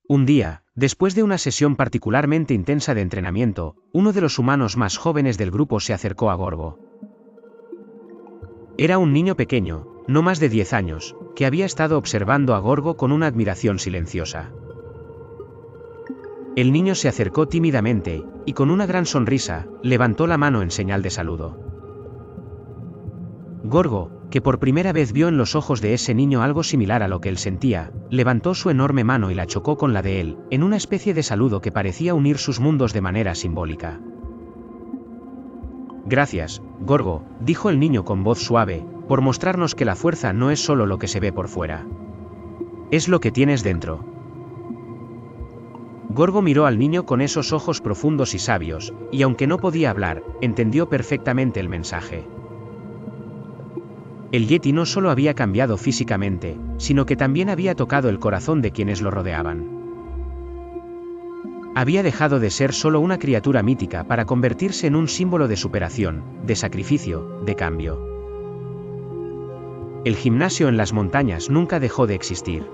Un día, después de una sesión particularmente intensa de entrenamiento, uno de los humanos más jóvenes del grupo se acercó a Gorgo. Era un niño pequeño, no más de 10 años, que había estado observando a Gorgo con una admiración silenciosa. El niño se acercó tímidamente, y con una gran sonrisa, levantó la mano en señal de saludo. Gorgo, que por primera vez vio en los ojos de ese niño algo similar a lo que él sentía, levantó su enorme mano y la chocó con la de él, en una especie de saludo que parecía unir sus mundos de manera simbólica. Gracias, Gorgo, dijo el niño con voz suave, por mostrarnos que la fuerza no es solo lo que se ve por fuera. Es lo que tienes dentro. Gorgo miró al niño con esos ojos profundos y sabios, y aunque no podía hablar, entendió perfectamente el mensaje. El Yeti no solo había cambiado físicamente, sino que también había tocado el corazón de quienes lo rodeaban. Había dejado de ser solo una criatura mítica para convertirse en un símbolo de superación, de sacrificio, de cambio. El gimnasio en las montañas nunca dejó de existir.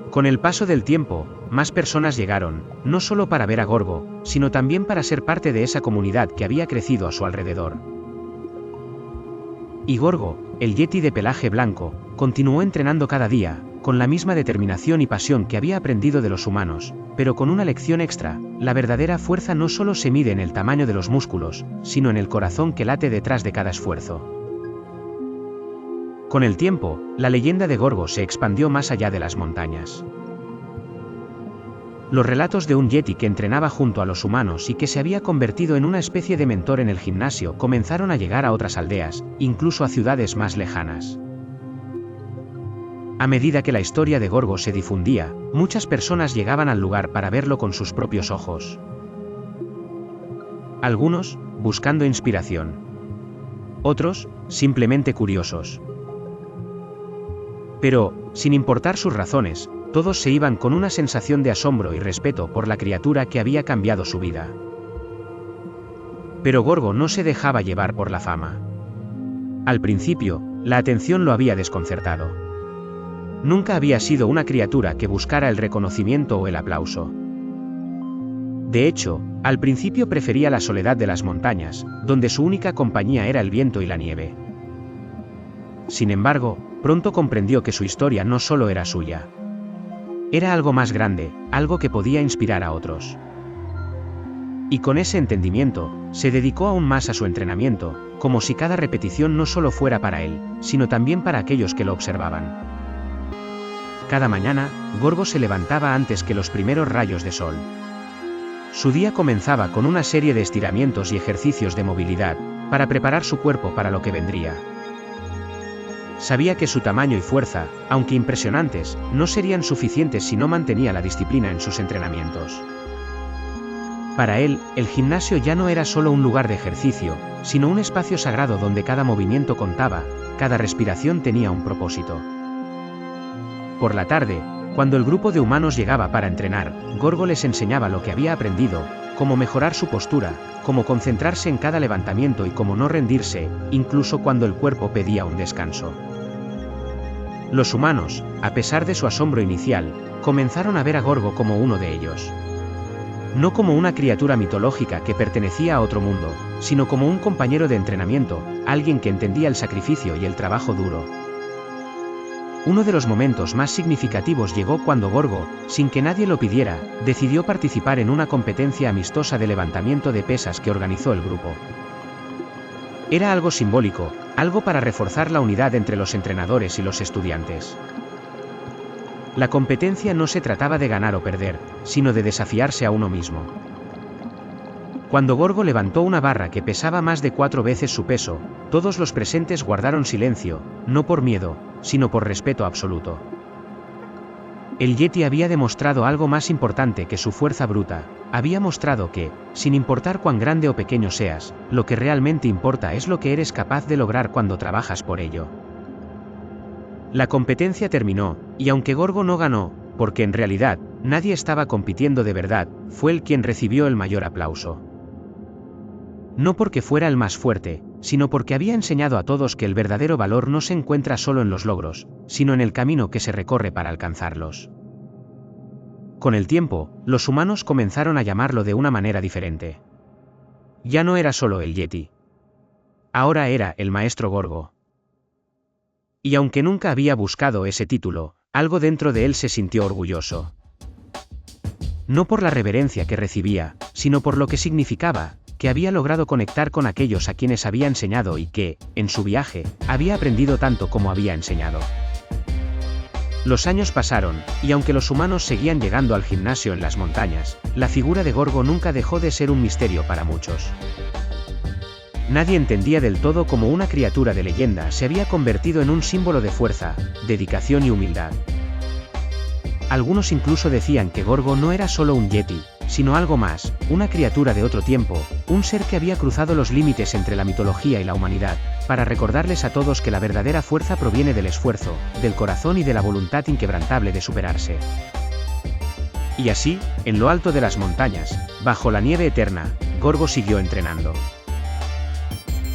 Con el paso del tiempo, más personas llegaron, no solo para ver a Gorgo, sino también para ser parte de esa comunidad que había crecido a su alrededor. Y Gorgo, el Yeti de pelaje blanco, continuó entrenando cada día, con la misma determinación y pasión que había aprendido de los humanos, pero con una lección extra: la verdadera fuerza no solo se mide en el tamaño de los músculos, sino en el corazón que late detrás de cada esfuerzo. Con el tiempo, la leyenda de Gorgo se expandió más allá de las montañas. Los relatos de un Yeti que entrenaba junto a los humanos y que se había convertido en una especie de mentor en el gimnasio comenzaron a llegar a otras aldeas, incluso a ciudades más lejanas. A medida que la historia de Gorgo se difundía, muchas personas llegaban al lugar para verlo con sus propios ojos. Algunos, buscando inspiración. Otros, simplemente curiosos. Pero, sin importar sus razones, todos se iban con una sensación de asombro y respeto por la criatura que había cambiado su vida. Pero Gorgo no se dejaba llevar por la fama. Al principio, la atención lo había desconcertado. Nunca había sido una criatura que buscara el reconocimiento o el aplauso. De hecho, al principio prefería la soledad de las montañas, donde su única compañía era el viento y la nieve. Sin embargo, pronto comprendió que su historia no solo era suya. Era algo más grande, algo que podía inspirar a otros. Y con ese entendimiento, se dedicó aún más a su entrenamiento, como si cada repetición no solo fuera para él, sino también para aquellos que lo observaban. Cada mañana, Gorgo se levantaba antes que los primeros rayos de sol. Su día comenzaba con una serie de estiramientos y ejercicios de movilidad, para preparar su cuerpo para lo que vendría. Sabía que su tamaño y fuerza, aunque impresionantes, no serían suficientes si no mantenía la disciplina en sus entrenamientos. Para él, el gimnasio ya no era solo un lugar de ejercicio, sino un espacio sagrado donde cada movimiento contaba, cada respiración tenía un propósito. Por la tarde, cuando el grupo de humanos llegaba para entrenar, Gorgo les enseñaba lo que había aprendido, cómo mejorar su postura, cómo concentrarse en cada levantamiento y cómo no rendirse, incluso cuando el cuerpo pedía un descanso. Los humanos, a pesar de su asombro inicial, comenzaron a ver a Gorgo como uno de ellos. No como una criatura mitológica que pertenecía a otro mundo, sino como un compañero de entrenamiento, alguien que entendía el sacrificio y el trabajo duro. Uno de los momentos más significativos llegó cuando Gorgo, sin que nadie lo pidiera, decidió participar en una competencia amistosa de levantamiento de pesas que organizó el grupo. Era algo simbólico, algo para reforzar la unidad entre los entrenadores y los estudiantes. La competencia no se trataba de ganar o perder, sino de desafiarse a uno mismo. Cuando Gorgo levantó una barra que pesaba más de 4 veces su peso, todos los presentes guardaron silencio, no por miedo, sino por respeto absoluto. El Yeti había demostrado algo más importante que su fuerza bruta, había mostrado que, sin importar cuán grande o pequeño seas, lo que realmente importa es lo que eres capaz de lograr cuando trabajas por ello. La competencia terminó, y aunque Gorgo no ganó, porque en realidad, nadie estaba compitiendo de verdad, fue él quien recibió el mayor aplauso. No porque fuera el más fuerte, sino porque había enseñado a todos que el verdadero valor no se encuentra solo en los logros, sino en el camino que se recorre para alcanzarlos. Con el tiempo, los humanos comenzaron a llamarlo de una manera diferente. Ya no era solo el Yeti. Ahora era el Maestro Gorgo. Y aunque nunca había buscado ese título, algo dentro de él se sintió orgulloso. No por la reverencia que recibía, sino por lo que significaba, que había logrado conectar con aquellos a quienes había enseñado y que, en su viaje, había aprendido tanto como había enseñado. Los años pasaron, y aunque los humanos seguían llegando al gimnasio en las montañas, la figura de Gorgo nunca dejó de ser un misterio para muchos. Nadie entendía del todo cómo una criatura de leyenda se había convertido en un símbolo de fuerza, dedicación y humildad. Algunos incluso decían que Gorgo no era solo un yeti, sino algo más, una criatura de otro tiempo, un ser que había cruzado los límites entre la mitología y la humanidad, para recordarles a todos que la verdadera fuerza proviene del esfuerzo, del corazón y de la voluntad inquebrantable de superarse. Y así, en lo alto de las montañas, bajo la nieve eterna, Gorgo siguió entrenando.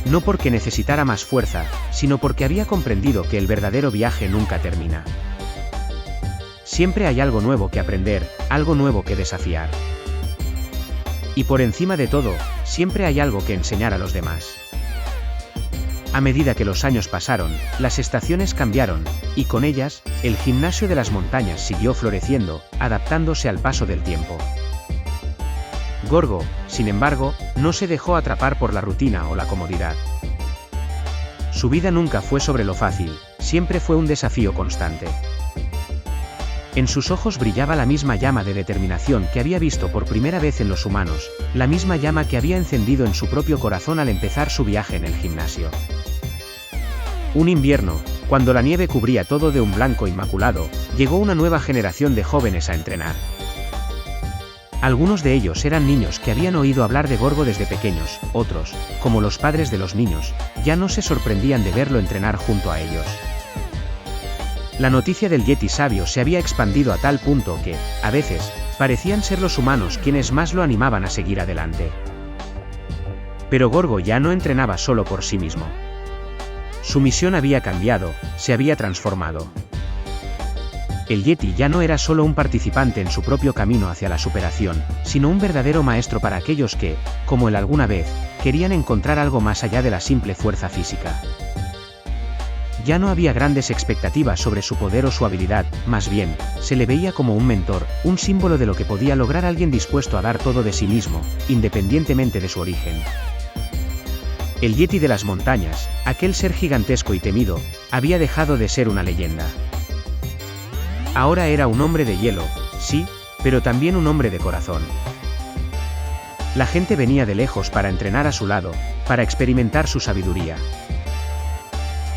No porque necesitara más fuerza, sino porque había comprendido que el verdadero viaje nunca termina. Siempre hay algo nuevo que aprender, algo nuevo que desafiar. Y por encima de todo, siempre hay algo que enseñar a los demás. A medida que los años pasaron, las estaciones cambiaron, y con ellas, el gimnasio de las montañas siguió floreciendo, adaptándose al paso del tiempo. Gorgo, sin embargo, no se dejó atrapar por la rutina o la comodidad. Su vida nunca fue sobre lo fácil, siempre fue un desafío constante. En sus ojos brillaba la misma llama de determinación que había visto por primera vez en los humanos, la misma llama que había encendido en su propio corazón al empezar su viaje en el gimnasio. Un invierno, cuando la nieve cubría todo de un blanco inmaculado, llegó una nueva generación de jóvenes a entrenar. Algunos de ellos eran niños que habían oído hablar de Gorgo desde pequeños, otros, como los padres de los niños, ya no se sorprendían de verlo entrenar junto a ellos. La noticia del Yeti sabio se había expandido a tal punto que, a veces, parecían ser los humanos quienes más lo animaban a seguir adelante. Pero Gorgo ya no entrenaba solo por sí mismo. Su misión había cambiado, se había transformado. El Yeti ya no era solo un participante en su propio camino hacia la superación, sino un verdadero maestro para aquellos que, como él alguna vez, querían encontrar algo más allá de la simple fuerza física. Ya no había grandes expectativas sobre su poder o su habilidad, más bien, se le veía como un mentor, un símbolo de lo que podía lograr alguien dispuesto a dar todo de sí mismo, independientemente de su origen. El Yeti de las montañas, aquel ser gigantesco y temido, había dejado de ser una leyenda. Ahora era un hombre de hielo, sí, pero también un hombre de corazón. La gente venía de lejos para entrenar a su lado, para experimentar su sabiduría.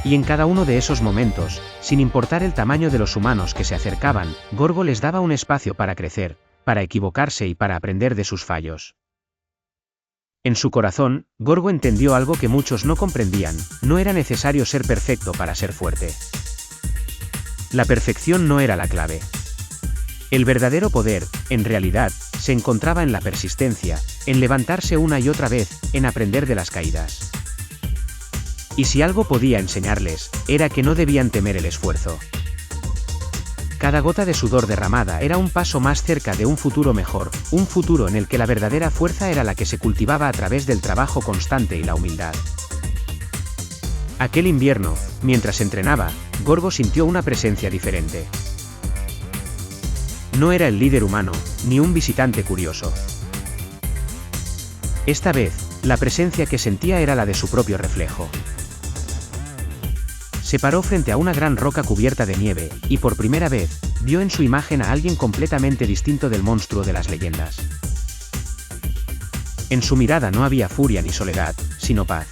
Y en cada uno de esos momentos, sin importar el tamaño de los humanos que se acercaban, Gorgo les daba un espacio para crecer, para equivocarse y para aprender de sus fallos. En su corazón, Gorgo entendió algo que muchos no comprendían: no era necesario ser perfecto para ser fuerte. La perfección no era la clave. El verdadero poder, en realidad, se encontraba en la persistencia, en levantarse una y otra vez, en aprender de las caídas. Y si algo podía enseñarles, era que no debían temer el esfuerzo. Cada gota de sudor derramada era un paso más cerca de un futuro mejor, un futuro en el que la verdadera fuerza era la que se cultivaba a través del trabajo constante y la humildad. Aquel invierno, mientras entrenaba, Gorgo sintió una presencia diferente. No era el líder humano, ni un visitante curioso. Esta vez, la presencia que sentía era la de su propio reflejo. Se paró frente a una gran roca cubierta de nieve, y por primera vez, vio en su imagen a alguien completamente distinto del monstruo de las leyendas. En su mirada no había furia ni soledad, sino paz.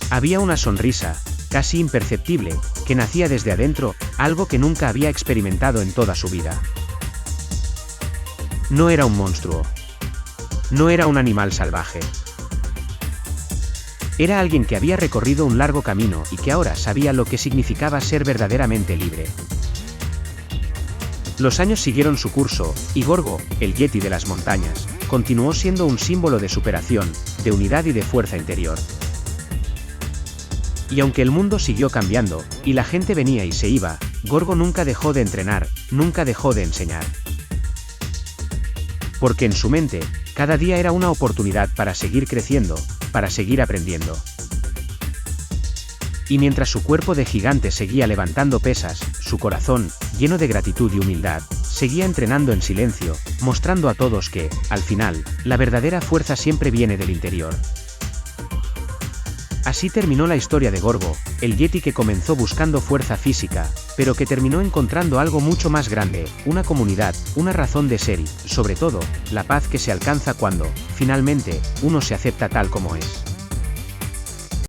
Había una sonrisa, casi imperceptible, que nacía desde adentro, algo que nunca había experimentado en toda su vida. No era un monstruo. No era un animal salvaje. Era alguien que había recorrido un largo camino y que ahora sabía lo que significaba ser verdaderamente libre. Los años siguieron su curso, y Gorgo, el Yeti de las montañas, continuó siendo un símbolo de superación, de unidad y de fuerza interior. Y aunque el mundo siguió cambiando, y la gente venía y se iba, Gorgo nunca dejó de entrenar, nunca dejó de enseñar. Porque en su mente, cada día era una oportunidad para seguir creciendo, para seguir aprendiendo. Y mientras su cuerpo de gigante seguía levantando pesas, su corazón, lleno de gratitud y humildad, seguía entrenando en silencio, mostrando a todos que, al final, la verdadera fuerza siempre viene del interior. Así terminó la historia de Gorgo, el yeti que comenzó buscando fuerza física, pero que terminó encontrando algo mucho más grande, una comunidad, una razón de ser y, sobre todo, la paz que se alcanza cuando, finalmente, uno se acepta tal como es.